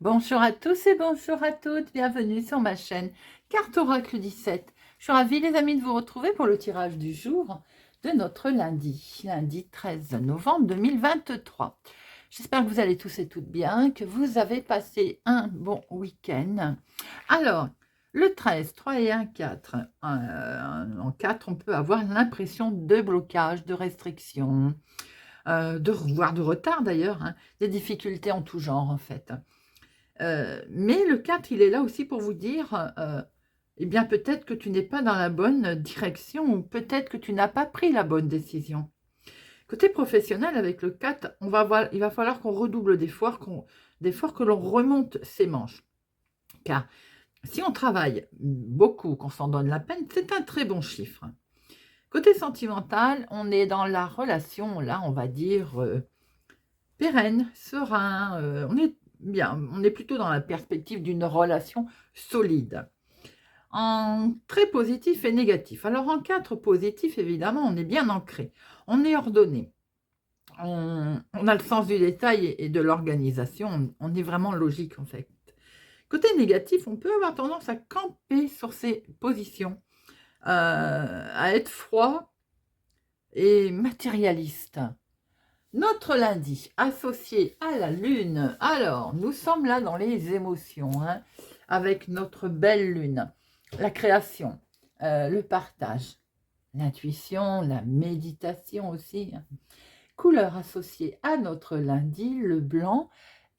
Bonjour à tous et bonjour à toutes, bienvenue sur ma chaîne Carte Oracle 17. Je suis ravie les amis de vous retrouver pour le tirage du jour de notre lundi 13 novembre 2023. J'espère que vous allez tous et toutes bien, que vous avez passé un bon week-end. Alors, le 13, 3 et 1, 4. En 4, on peut avoir l'impression de blocage, de restriction, voire de retard d'ailleurs, hein, des difficultés en tout genre en fait. Mais le 4, il est là aussi pour vous dire, eh bien peut-être que tu n'es pas dans la bonne direction ou peut-être que tu n'as pas pris la bonne décision. Côté professionnel, avec le 4, il va falloir qu'on redouble d'efforts, que l'on remonte ses manches. Car si on travaille beaucoup, qu'on s'en donne la peine, c'est un très bon chiffre. Côté sentimental, on est dans la relation, là, on va dire, pérenne, serein, on est bien, on est plutôt dans la perspective d'une relation solide. En très positif et négatif. Alors en 4 positif, évidemment, on est bien ancré, on est ordonné, on a le sens du détail et de l'organisation, on est vraiment logique en fait. Côté négatif, on peut avoir tendance à camper sur ses positions, à être froid et matérialiste. Notre lundi, associé à la lune, alors nous sommes là dans les émotions, hein, avec notre belle lune, la création, le partage, l'intuition, la méditation aussi. Couleur associée à notre lundi, le blanc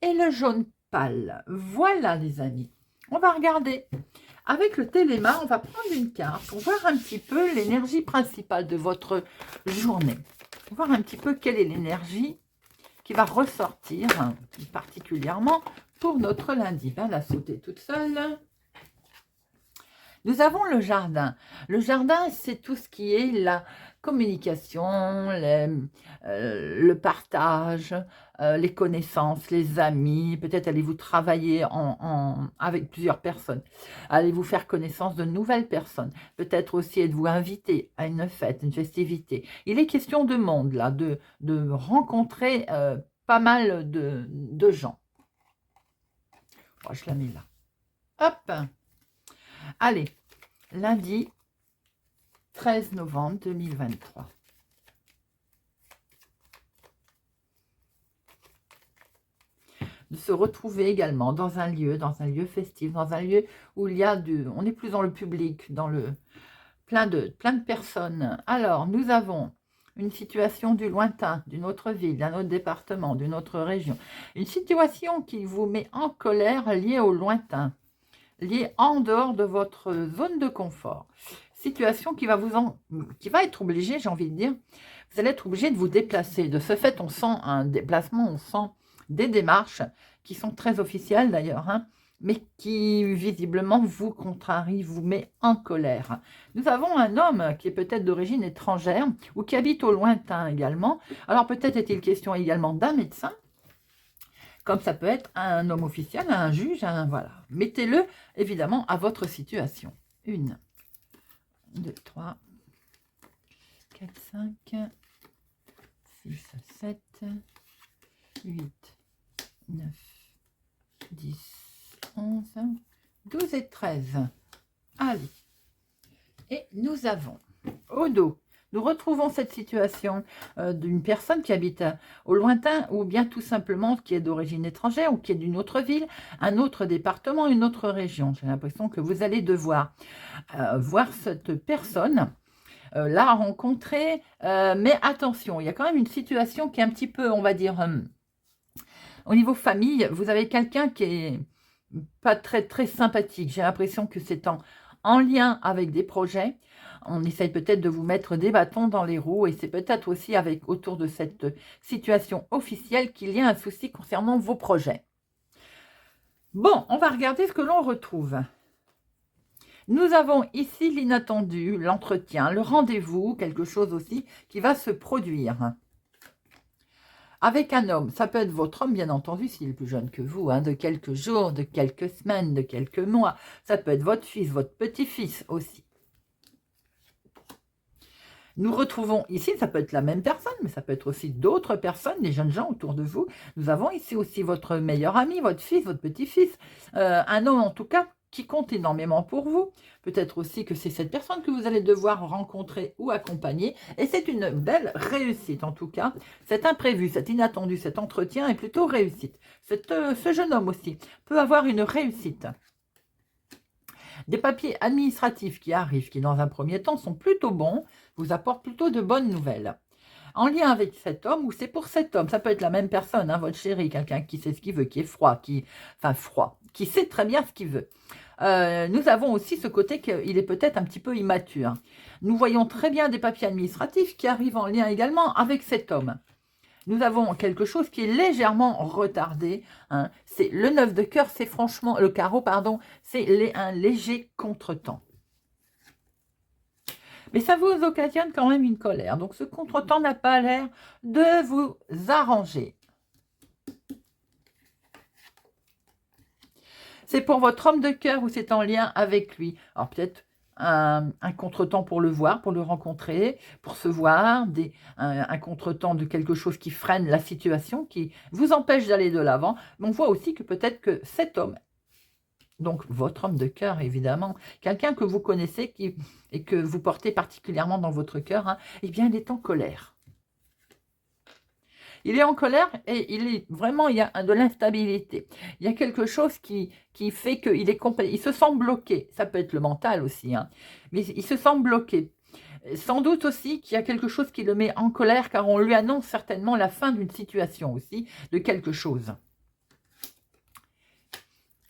et le jaune pâle. Voilà les amis, on va regarder. Avec le téléma, on va prendre une carte pour voir un petit peu l'énergie principale de votre journée. Voir un petit peu quelle est l'énergie qui va ressortir particulièrement pour notre lundi. Ben, la sauter toute seule. Nous avons le jardin. Le jardin, c'est tout ce qui est la communication, le partage, les connaissances, les amis. Peut-être allez-vous travailler avec plusieurs personnes. Allez-vous faire connaissance de nouvelles personnes. Peut-être aussi êtes-vous invité à une fête, une festivité. Il est question de monde, là, de rencontrer pas mal de gens. Oh, je la mets là. Hop! Allez, lundi 13 novembre 2023. De se retrouver également dans un lieu festif, dans un lieu où il y a on est plus dans le public, dans plein de personnes. Alors, nous avons une situation du lointain, d'une autre ville, d'un autre département, d'une autre région. Une situation qui vous met en colère liée au lointain, liée en dehors de votre zone de confort. Situation qui va être obligée, j'ai envie de dire, vous allez être obligé de vous déplacer. De ce fait, on sent un déplacement, on sent des démarches qui sont très officielles d'ailleurs, hein, mais qui visiblement vous contrarient, vous met en colère. Nous avons un homme qui est peut-être d'origine étrangère ou qui habite au lointain également. Alors peut-être est-il question également d'un médecin, comme ça peut être un homme officiel, un juge, voilà. Mettez-le évidemment à votre situation. 1, 2, 3, 4, 5, 6, 7, 8, 9, 10, 11, 12 et 13. Allez. Et nous avons au dos, nous retrouvons cette situation d'une personne qui habite au lointain ou bien tout simplement qui est d'origine étrangère ou qui est d'une autre ville, un autre département, une autre région. J'ai l'impression que vous allez devoir voir cette personne, la rencontrer, mais attention, il y a quand même une situation qui est un petit peu, on va dire, au niveau famille, vous avez quelqu'un qui est pas très sympathique. J'ai l'impression que c'est en lien avec des projets. On essaye peut-être de vous mettre des bâtons dans les roues et c'est peut-être aussi autour de cette situation officielle qu'il y a un souci concernant vos projets. Bon, on va regarder ce que l'on retrouve. Nous avons ici l'inattendu, l'entretien, le rendez-vous, quelque chose aussi qui va se produire. Avec un homme, ça peut être votre homme, bien entendu, s'il est plus jeune que vous, hein, de quelques jours, de quelques semaines, de quelques mois. Ça peut être votre fils, votre petit-fils aussi. Nous retrouvons ici, ça peut être la même personne, mais ça peut être aussi d'autres personnes, des jeunes gens autour de vous. Nous avons ici aussi votre meilleur ami, votre fils, votre petit-fils, un homme en tout cas qui compte énormément pour vous. Peut-être aussi que c'est cette personne que vous allez devoir rencontrer ou accompagner. Et c'est une belle réussite en tout cas. Cet imprévu, cet inattendu, cet entretien est plutôt réussite. Ce jeune homme aussi peut avoir une réussite. Des papiers administratifs qui arrivent, qui dans un premier temps sont plutôt bons, vous apportent plutôt de bonnes nouvelles. En lien avec cet homme, ou c'est pour cet homme, ça peut être la même personne, hein, votre chéri, quelqu'un qui sait ce qu'il veut, qui est froid, qui sait très bien ce qu'il veut. Nous avons aussi ce côté qu'il est peut-être un petit peu immature. Nous voyons très bien des papiers administratifs qui arrivent en lien également avec cet homme. Nous avons quelque chose qui est légèrement retardé. Hein. C'est le 9 de cœur, c'est franchement, le carreau, pardon, c'est un léger contretemps. Mais ça vous occasionne quand même une colère. Donc ce contretemps n'a pas l'air de vous arranger. C'est pour votre homme de cœur ou c'est en lien avec lui. Alors peut-être un contretemps pour le voir, pour le rencontrer, pour se voir, un contretemps de quelque chose qui freine la situation, qui vous empêche d'aller de l'avant. Mais on voit aussi que peut-être que cet homme, donc votre homme de cœur évidemment, quelqu'un que vous connaissez et que vous portez particulièrement dans votre cœur, hein, eh bien il est en colère. Il est en colère et il y a de l'instabilité. Il y a quelque chose qui fait qu'il se sent bloqué. Ça peut être le mental aussi, hein, mais il se sent bloqué. Sans doute aussi qu'il y a quelque chose qui le met en colère car on lui annonce certainement la fin d'une situation aussi, de quelque chose.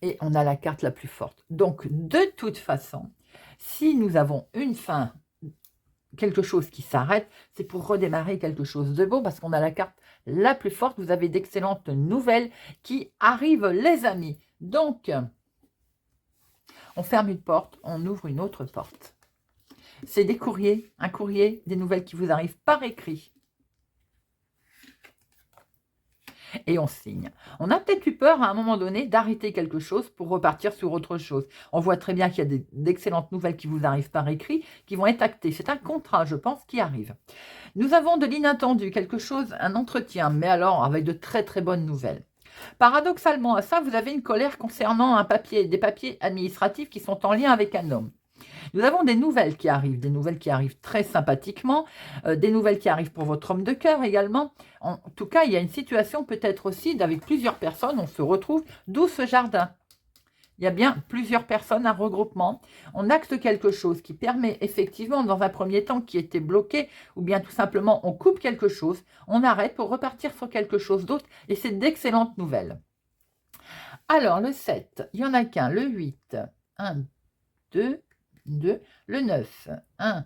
Et on a la carte la plus forte. Donc, de toute façon, si nous avons une fin, quelque chose qui s'arrête, c'est pour redémarrer quelque chose de beau parce qu'on a la carte la plus forte. Vous avez d'excellentes nouvelles qui arrivent, les amis. Donc, on ferme une porte, on ouvre une autre porte. C'est des courriers, un courrier, des nouvelles qui vous arrivent par écrit. Et on signe. On a peut-être eu peur à un moment donné d'arrêter quelque chose pour repartir sur autre chose. On voit très bien qu'il y a d'excellentes nouvelles qui vous arrivent par écrit, qui vont être actées. C'est un contrat, je pense, qui arrive. Nous avons de l'inattendu, quelque chose, un entretien, mais alors avec de très très bonnes nouvelles. Paradoxalement à ça, vous avez une colère concernant des papiers administratifs qui sont en lien avec un homme. Nous avons des nouvelles qui arrivent très sympathiquement, des nouvelles qui arrivent pour votre homme de cœur également. En tout cas, il y a une situation peut-être aussi avec plusieurs personnes, on se retrouve, d'où ce jardin. Il y a bien plusieurs personnes, un regroupement. On acte quelque chose qui permet effectivement, dans un premier temps, qui était bloqué, ou bien tout simplement, on coupe quelque chose, on arrête pour repartir sur quelque chose d'autre, et c'est d'excellentes nouvelles. Alors, le 7, il n'y en a qu'un, le 8, 1, 2, 2, le 9, 1,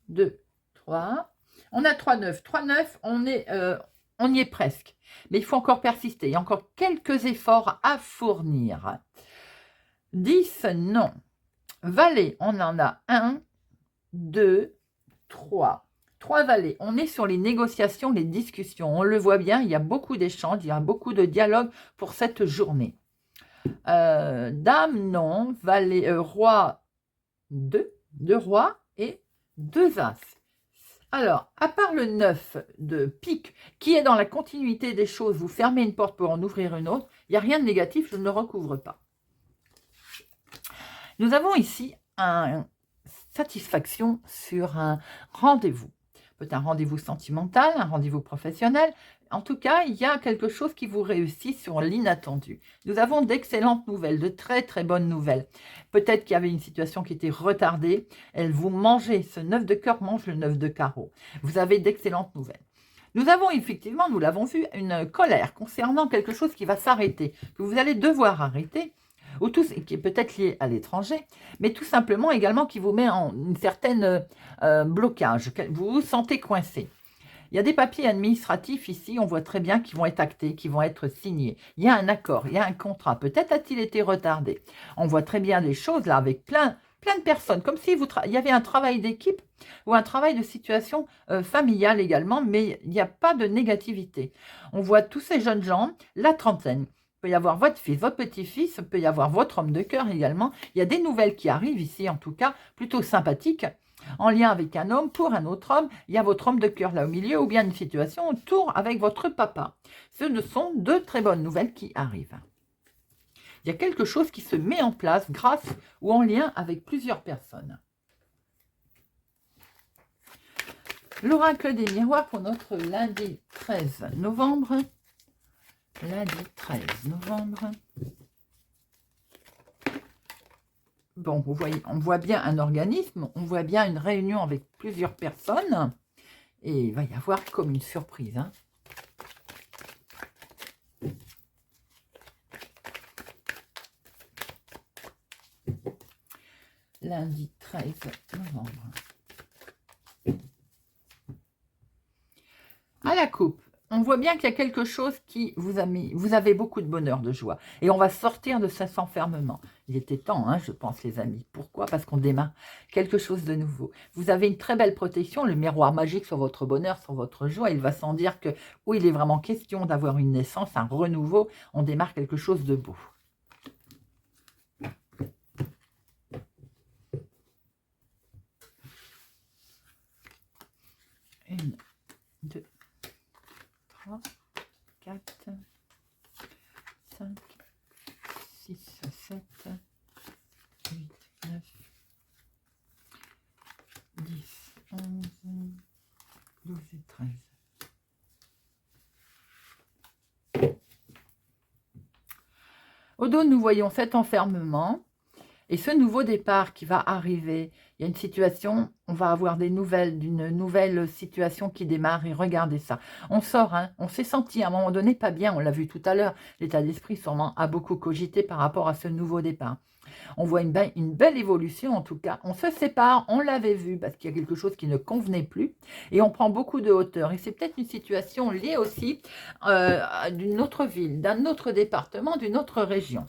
2, 3. On a 3, 9. 3, 9, on y est presque. Mais il faut encore persister. Il y a encore quelques efforts à fournir. 10, non. Valet, on en a 1, 2, 3. 3 valets. On est sur les négociations, les discussions. On le voit bien, il y a beaucoup d'échanges, il y a beaucoup de dialogue pour cette journée. Dame, non. Valet, roi, 2 rois et 2 as. Alors, à part le 9 de pique, qui est dans la continuité des choses, vous fermez une porte pour en ouvrir une autre, il n'y a rien de négatif, je ne le recouvre pas. Nous avons ici une satisfaction sur un rendez-vous. Peut-être un rendez-vous sentimental, un rendez-vous professionnel. En tout cas, il y a quelque chose qui vous réussit sur l'inattendu. Nous avons d'excellentes nouvelles, de très très bonnes nouvelles. Peut-être qu'il y avait une situation qui était retardée. Elle vous mangez, ce 9 de cœur mange le 9 de carreau. Vous avez d'excellentes nouvelles. Nous avons effectivement, nous l'avons vu, une colère concernant quelque chose qui va s'arrêter, que vous allez devoir arrêter, ou tout, qui est peut-être lié à l'étranger, mais tout simplement également qui vous met en une certaine blocage, vous vous sentez coincé. Il y a des papiers administratifs ici, on voit très bien qu'ils vont être actés, qui vont être signés. Il y a un accord, il y a un contrat, peut-être a-t-il été retardé. On voit très bien des choses là avec plein de personnes, comme si il y avait un travail d'équipe ou un travail de situation familiale également, mais il n'y a pas de négativité. On voit tous ces jeunes gens, la trentaine. Il peut y avoir votre fils, votre petit-fils, il peut y avoir votre homme de cœur également. Il y a des nouvelles qui arrivent ici, en tout cas, plutôt sympathiques. en lien avec un homme, pour un autre homme, il y a votre homme de cœur là au milieu, ou bien une situation autour avec votre papa. Ce sont deux très bonnes nouvelles qui arrivent. Il y a quelque chose qui se met en place grâce ou en lien avec plusieurs personnes. L'oracle des miroirs pour notre lundi 13 novembre. Lundi 13 novembre. Bon, vous voyez, on voit bien un organisme, on voit bien une réunion avec plusieurs personnes. Et il va y avoir comme une surprise. Hein. Lundi 13 novembre. À la coupe, on voit bien qu'il y a quelque chose qui vous a mis, vous avez beaucoup de bonheur, de joie. Et on va sortir de cet enfermement. Il était temps, hein, je pense, les amis. Pourquoi? Parce qu'on démarre quelque chose de nouveau. Vous avez une très belle protection, le miroir magique sur votre bonheur, sur votre joie. Il va sans dire que, où il est vraiment question d'avoir une naissance, un renouveau. On démarre quelque chose de beau. Une, deux, 3, 4, 5, 6, 7, 8, 9, 10, 11, 12 et 13. Au dos, nous voyons cet enfermement. Et ce nouveau départ qui va arriver, il y a une situation, on va avoir des nouvelles, d'une nouvelle situation qui démarre. Et regardez ça, on sort, hein, on s'est senti à un moment donné pas bien, on l'a vu tout à l'heure, l'état d'esprit sûrement a beaucoup cogité par rapport à ce nouveau départ. On voit une belle évolution en tout cas, on se sépare, on l'avait vu parce qu'il y a quelque chose qui ne convenait plus et on prend beaucoup de hauteur. Et c'est peut-être une situation liée aussi d'une autre ville, d'un autre département, d'une autre région.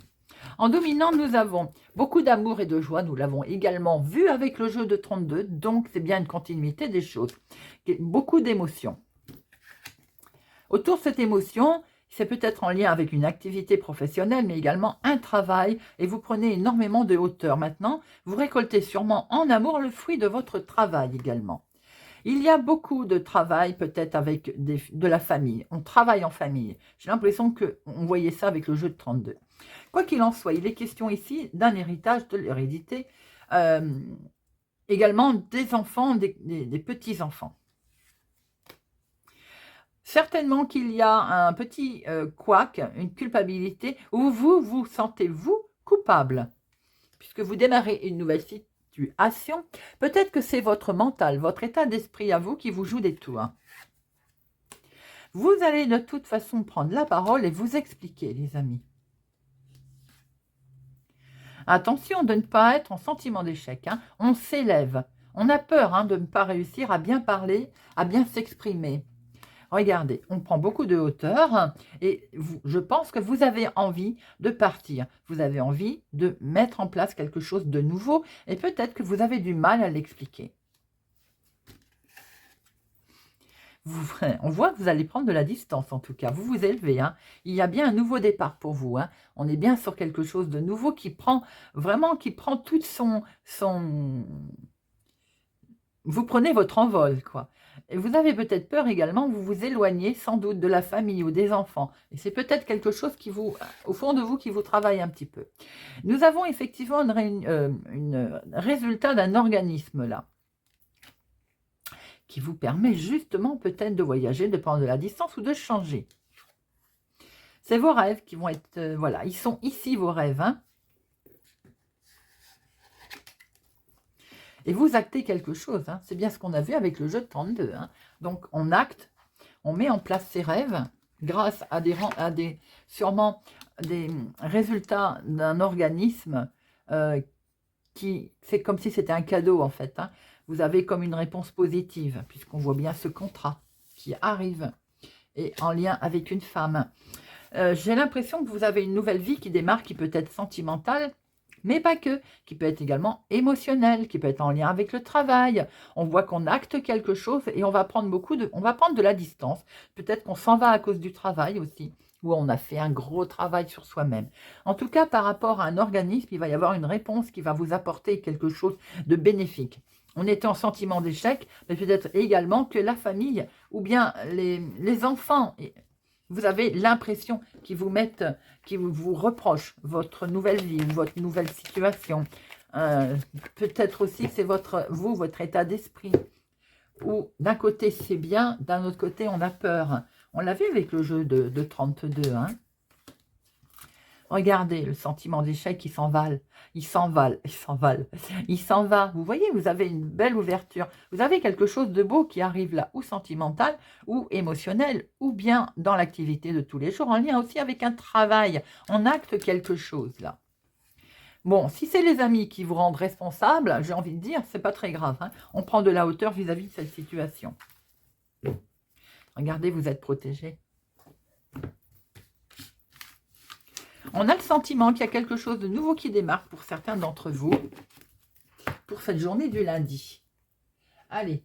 En dominant, nous avons beaucoup d'amour et de joie. Nous l'avons également vu avec le jeu de 32. Donc, c'est bien une continuité des choses. Beaucoup d'émotions. Autour de cette émotion, c'est peut-être en lien avec une activité professionnelle, mais également un travail. Et vous prenez énormément de hauteur. Maintenant, vous récoltez sûrement en amour le fruit de votre travail également. Il y a beaucoup de travail peut-être avec de la famille. On travaille en famille. J'ai l'impression qu'on voyait ça avec le jeu de 32. Quoi qu'il en soit, il est question ici d'un héritage, de l'hérédité, également des enfants, des petits-enfants. Certainement qu'il y a un petit couac, une culpabilité, où vous vous sentez-vous coupable, puisque vous démarrez une nouvelle situation. Peut-être que c'est votre mental, votre état d'esprit à vous qui vous joue des tours. Vous allez de toute façon prendre la parole et vous expliquer, les amis. Attention de ne pas être en sentiment d'échec. Hein. On s'élève. On a peur hein, de ne pas réussir à bien parler, à bien s'exprimer. Regardez, on prend beaucoup de hauteur et je pense que vous avez envie de partir. Vous avez envie de mettre en place quelque chose de nouveau et peut-être que vous avez du mal à l'expliquer. On voit que vous allez prendre de la distance en tout cas, vous vous élevez. Hein. Il y a bien un nouveau départ pour vous. Hein. On est bien sur quelque chose de nouveau qui prend tout son... Vous prenez votre envol, quoi. Et vous avez peut-être peur également, vous vous éloignez sans doute de la famille ou des enfants. Et c'est peut-être quelque chose qui vous, au fond de vous, qui vous travaille un petit peu. Nous avons effectivement un résultat d'un organisme là, qui vous permet justement peut-être de voyager, de prendre de la distance ou de changer. C'est vos rêves qui vont être... voilà, ils sont ici vos rêves. Hein. Et vous actez quelque chose. Hein. C'est bien ce qu'on a vu avec le jeu de 32. Hein. Donc, on acte, on met en place ses rêves grâce à sûrement des résultats d'un organisme qui... C'est comme si c'était un cadeau, en fait. Hein. Vous avez comme une réponse positive, puisqu'on voit bien ce contrat qui arrive et en lien avec une femme. J'ai l'impression que vous avez une nouvelle vie qui démarre, qui peut être sentimentale, mais pas que, qui peut être également émotionnelle, qui peut être en lien avec le travail. On voit qu'on acte quelque chose et on va prendre de la distance. Peut-être qu'on s'en va à cause du travail aussi, où on a fait un gros travail sur soi-même. En tout cas, par rapport à un organisme, il va y avoir une réponse qui va vous apporter quelque chose de bénéfique. on était en sentiment d'échec, mais peut-être également que la famille ou bien les enfants, vous avez l'impression qu'ils vous mettent, qu'ils vous reprochent votre nouvelle vie, votre nouvelle situation. Peut-être aussi que c'est votre état d'esprit. Où d'un côté c'est bien, d'un autre côté on a peur. On l'a vu avec le jeu de 32, hein. Regardez, le sentiment d'échec, il s'envale, il s'envale, il s'envale, il s'en va. Vous voyez, vous avez une belle ouverture. Vous avez quelque chose de beau qui arrive là, ou sentimental, ou émotionnel, ou bien dans l'activité de tous les jours, en lien aussi avec un travail. On acte quelque chose là. Bon, si c'est les amis qui vous rendent responsable, j'ai envie de dire, c'est pas très grave, hein. On prend de la hauteur vis-à-vis de cette situation. Regardez, vous êtes protégé. On a le sentiment qu'il y a quelque chose de nouveau qui démarre pour certains d'entre vous pour cette journée du lundi. Allez,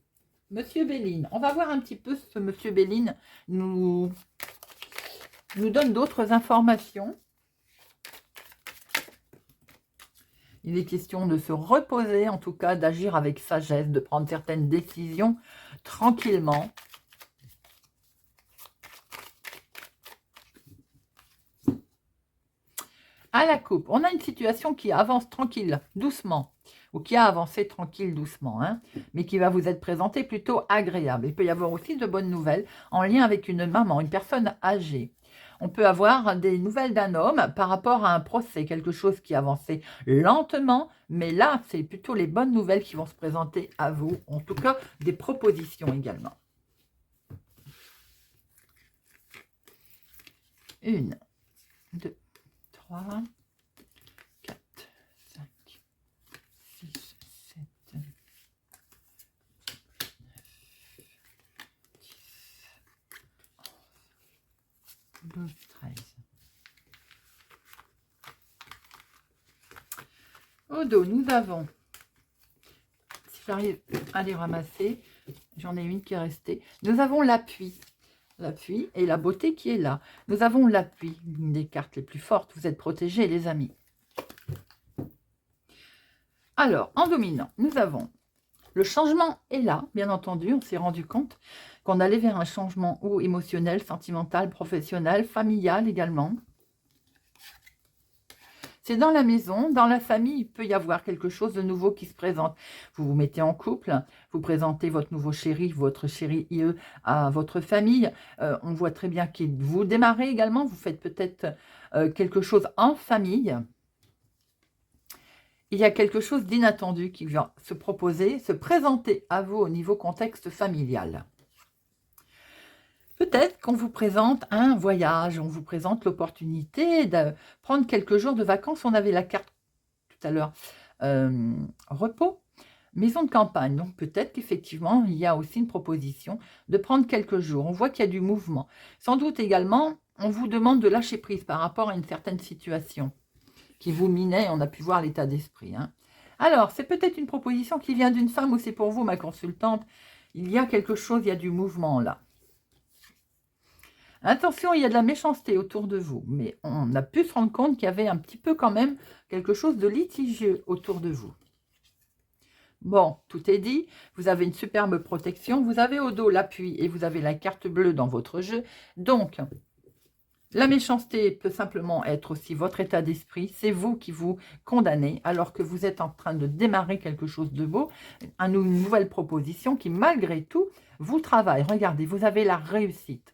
Monsieur Béline, on va voir un petit peu ce Monsieur Béline nous donne d'autres informations. Il est question de se reposer, en tout cas d'agir avec sagesse, de prendre certaines décisions tranquillement. À la coupe, on a une situation qui avance tranquille, doucement, ou qui a avancé tranquille, doucement, hein, mais qui va vous être présentée plutôt agréable. Il peut y avoir aussi de bonnes nouvelles en lien avec une maman, une personne âgée. On peut avoir des nouvelles d'un homme par rapport à un procès, quelque chose qui avançait lentement, mais là, c'est plutôt les bonnes nouvelles qui vont se présenter à vous, en tout cas des propositions également. 1, 2, 3, 4, 5, 6, 7, 9, 10, 11, 12, 13. Au dos, nous avons, si j'arrive à les ramasser, j'en ai une qui est restée, nous avons l'appui. L'appui et la beauté qui est là. Nous avons l'appui, une des cartes les plus fortes. Vous êtes protégés, les amis. Alors, en dominant, nous avons le changement est là, bien entendu. On s'est rendu compte qu'on allait vers un changement ou émotionnel, sentimental, professionnel, familial également. C'est dans la maison, dans la famille, il peut y avoir quelque chose de nouveau qui se présente. Vous vous mettez en couple, vous présentez votre nouveau chéri, votre chéri IE à votre famille. On voit très bien que vous démarrez également, vous faites peut-être quelque chose en famille. Il y a quelque chose d'inattendu qui vient se proposer, se présenter à vous au niveau contexte familial. Peut-être qu'on vous présente un voyage, on vous présente l'opportunité de prendre quelques jours de vacances. On avait la carte tout à l'heure, repos, maison de campagne. Donc peut-être qu'effectivement, il y a aussi une proposition de prendre quelques jours. On voit qu'il y a du mouvement. Sans doute également, on vous demande de lâcher prise par rapport à une certaine situation qui vous minait. On a pu voir l'état d'esprit, hein. Alors, c'est peut-être une proposition qui vient d'une femme ou c'est pour vous, ma consultante. Il y a quelque chose, il y a du mouvement là. Attention, il y a de la méchanceté autour de vous, mais on a pu se rendre compte qu'il y avait un petit peu quand même quelque chose de litigieux autour de vous. Bon, tout est dit, vous avez une superbe protection, vous avez au dos l'appui et vous avez la carte bleue dans votre jeu. Donc, la méchanceté peut simplement être aussi votre état d'esprit, c'est vous qui vous condamnez alors que vous êtes en train de démarrer quelque chose de beau, une nouvelle proposition qui malgré tout vous travaille. Regardez, vous avez la réussite.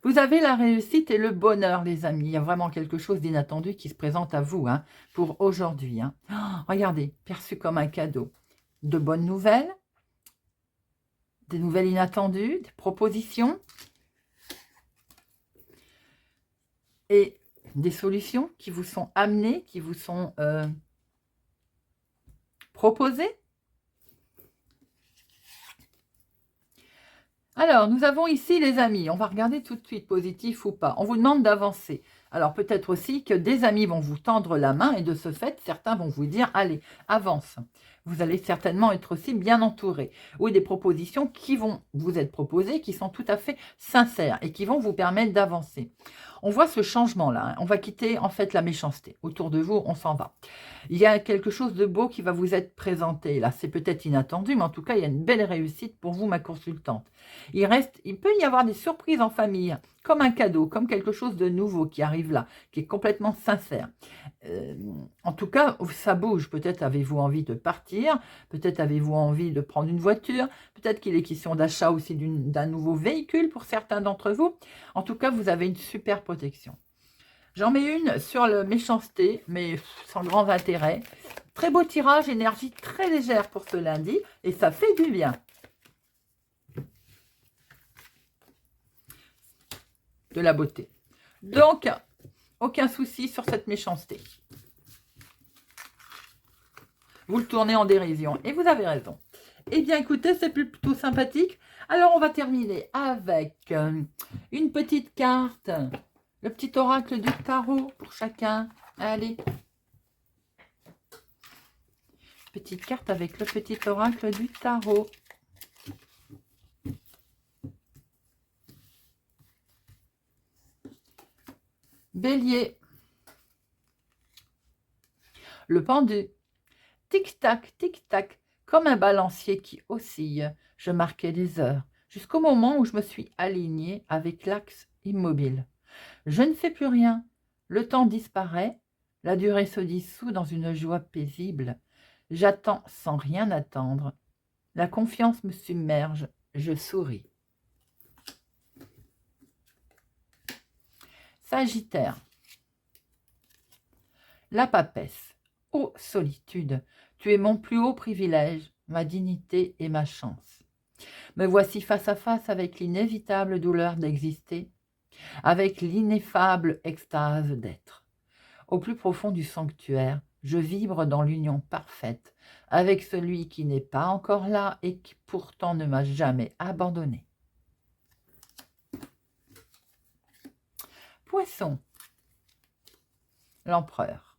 Vous avez la réussite et le bonheur, les amis. Il y a vraiment quelque chose d'inattendu qui se présente à vous, hein, pour aujourd'hui, hein. Oh, regardez, perçu comme un cadeau. De bonnes nouvelles, des nouvelles inattendues, des propositions et des solutions qui vous sont amenées, qui vous sont proposées. Alors, nous avons ici les amis. On va regarder tout de suite, positif ou pas. On vous demande d'avancer. Alors, peut-être aussi que des amis vont vous tendre la main et de ce fait, certains vont vous dire, allez, avance. vous allez certainement être aussi bien entouré. Ou des propositions qui vont vous être proposées, qui sont tout à fait sincères et qui vont vous permettre d'avancer. On voit ce changement-là, hein. On va quitter en fait la méchanceté. Autour de vous, on s'en va. Il y a quelque chose de beau qui va vous être présenté. Là, c'est peut-être inattendu, mais en tout cas, il y a une belle réussite pour vous, ma consultante. Il peut y avoir des surprises en famille, comme un cadeau, comme quelque chose de nouveau qui arrive là, qui est complètement sincère. En tout cas, ça bouge. Peut-être avez-vous envie de partir, peut-être avez-vous envie de prendre une voiture, peut-être qu'il est question d'achat aussi d'un nouveau véhicule pour certains d'entre vous. En tout cas, vous avez une super protection. J'en mets une sur la méchanceté, mais sans grand intérêt. Très beau tirage, énergie très légère pour ce lundi, et ça fait du bien. De la beauté. Donc, aucun souci sur cette méchanceté. Vous le tournez en dérision, et vous avez raison. Eh bien, écoutez, c'est plutôt sympathique. Alors, on va terminer avec une petite carte. Le petit oracle du tarot pour chacun. Allez. Petite carte avec le petit oracle du tarot. Bélier. Le pendu. Tic-tac, tic-tac, comme un balancier qui oscille. Je marquais les heures, jusqu'au moment où je me suis alignée avec l'axe immobile. Je ne fais plus rien. Le temps disparaît. La durée se dissout dans une joie paisible. J'attends sans rien attendre. La confiance me submerge. Je souris. Sagittaire. La papesse. Ô solitude, tu es mon plus haut privilège, ma dignité et ma chance. Me voici face à face avec l'inévitable douleur d'exister, avec l'ineffable extase d'être. Au plus profond du sanctuaire, je vibre dans l'union parfaite avec celui qui n'est pas encore là et qui pourtant ne m'a jamais abandonné. Poisson. L'empereur.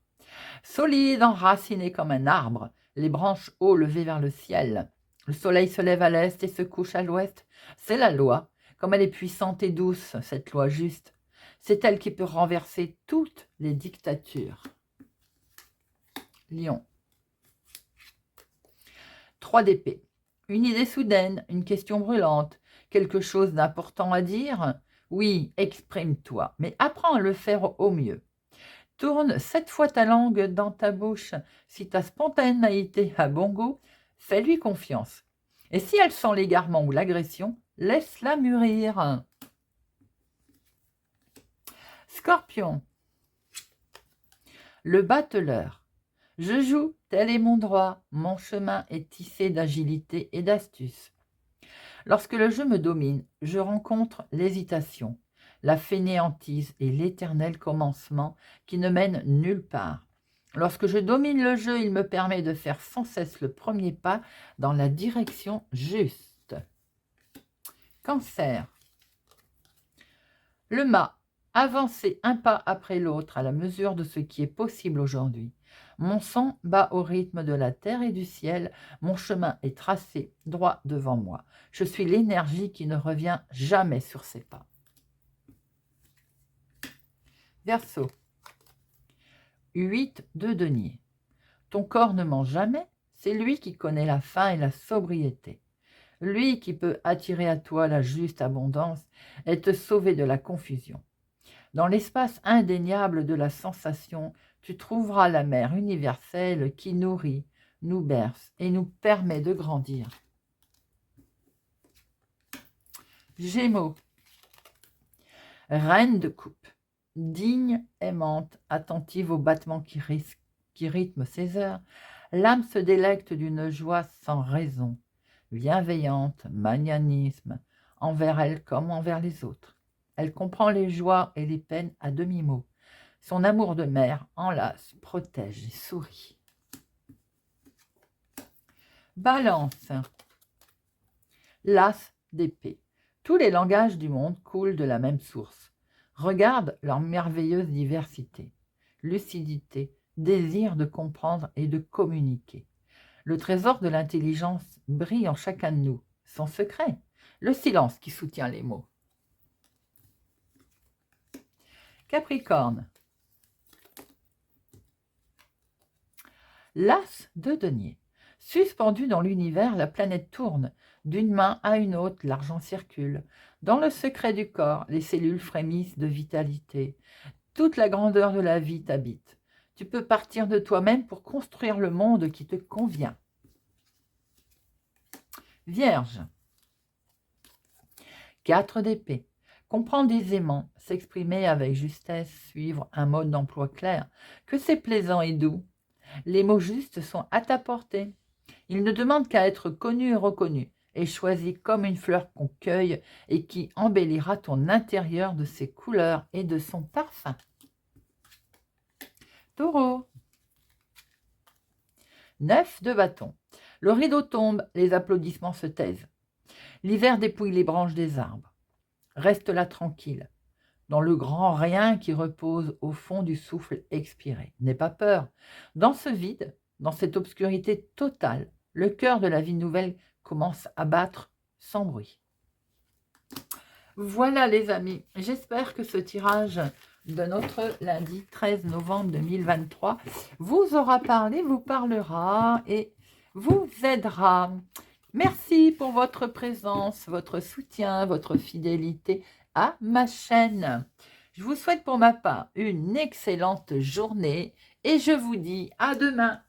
Solide, enraciné comme un arbre, les branches haut levées vers le ciel. Le soleil se lève à l'est et se couche à l'ouest. C'est la loi, comme elle est puissante et douce, cette loi juste. C'est elle qui peut renverser toutes les dictatures. Lion. 3 d'épée. Une idée soudaine, une question brûlante, quelque chose d'important à dire. Oui, exprime-toi, mais apprends à le faire au mieux. Tourne 7 fois ta langue dans ta bouche. Si ta spontanéité a bon goût, fais-lui confiance. Et si elle sent l'égarement ou l'agression, laisse-la mûrir. Scorpion. Le battleur. Je joue, tel est mon droit, mon chemin est tissé d'agilité et d'astuce. Lorsque le jeu me domine, je rencontre l'hésitation, la fainéantise et l'éternel commencement qui ne mène nulle part. Lorsque je domine le jeu, il me permet de faire sans cesse le premier pas dans la direction juste. Cancer. Le mât. Avancer un pas après l'autre à la mesure de ce qui est possible aujourd'hui. Mon sang bat au rythme de la terre et du ciel. Mon chemin est tracé droit devant moi. Je suis l'énergie qui ne revient jamais sur ses pas. Verseau. 8 de denier. Ton corps ne ment jamais, c'est lui qui connaît la faim et la sobriété. Lui qui peut attirer à toi la juste abondance et te sauver de la confusion. Dans l'espace indéniable de la sensation, tu trouveras la mère universelle qui nourrit, nous berce et nous permet de grandir. Gémeaux. Reine de coupe. Digne, aimante, attentive aux battements qui rythment ses heures, l'âme se délecte d'une joie sans raison, bienveillante, magnanisme, envers elle comme envers les autres. Elle comprend les joies et les peines à demi-mot. Son amour de mère enlace, protège et sourit. Balance. L'as d'épée. Tous les langages du monde coulent de la même source. Regarde leur merveilleuse diversité. Lucidité, désir de comprendre et de communiquer. Le trésor de l'intelligence brille en chacun de nous. Son secret, le silence qui soutient les mots. Capricorne. L'as de denier. Suspendu dans l'univers, la planète tourne. D'une main à une autre, l'argent circule. Dans le secret du corps, les cellules frémissent de vitalité. Toute la grandeur de la vie t'habite. Tu peux partir de toi-même pour construire le monde qui te convient. Vierge. 4 d'épée. Comprendre aisément, s'exprimer avec justesse, suivre un mode d'emploi clair, que c'est plaisant et doux. Les mots justes sont à ta portée. Ils ne demandent qu'à être connus et reconnus, et choisis comme une fleur qu'on cueille et qui embellira ton intérieur de ses couleurs et de son parfum. Taureau. 9 de bâton. Le rideau tombe, les applaudissements se taisent. L'hiver dépouille les branches des arbres. Reste là tranquille, dans le grand rien qui repose au fond du souffle expiré. N'aie pas peur. Dans ce vide, dans cette obscurité totale, le cœur de la vie nouvelle commence à battre sans bruit. Voilà les amis, j'espère que ce tirage de notre lundi 13 novembre 2023 vous aura parlé, vous parlera et vous aidera. Merci pour votre présence, votre soutien, votre fidélité à ma chaîne. Je vous souhaite pour ma part une excellente journée et je vous dis à demain.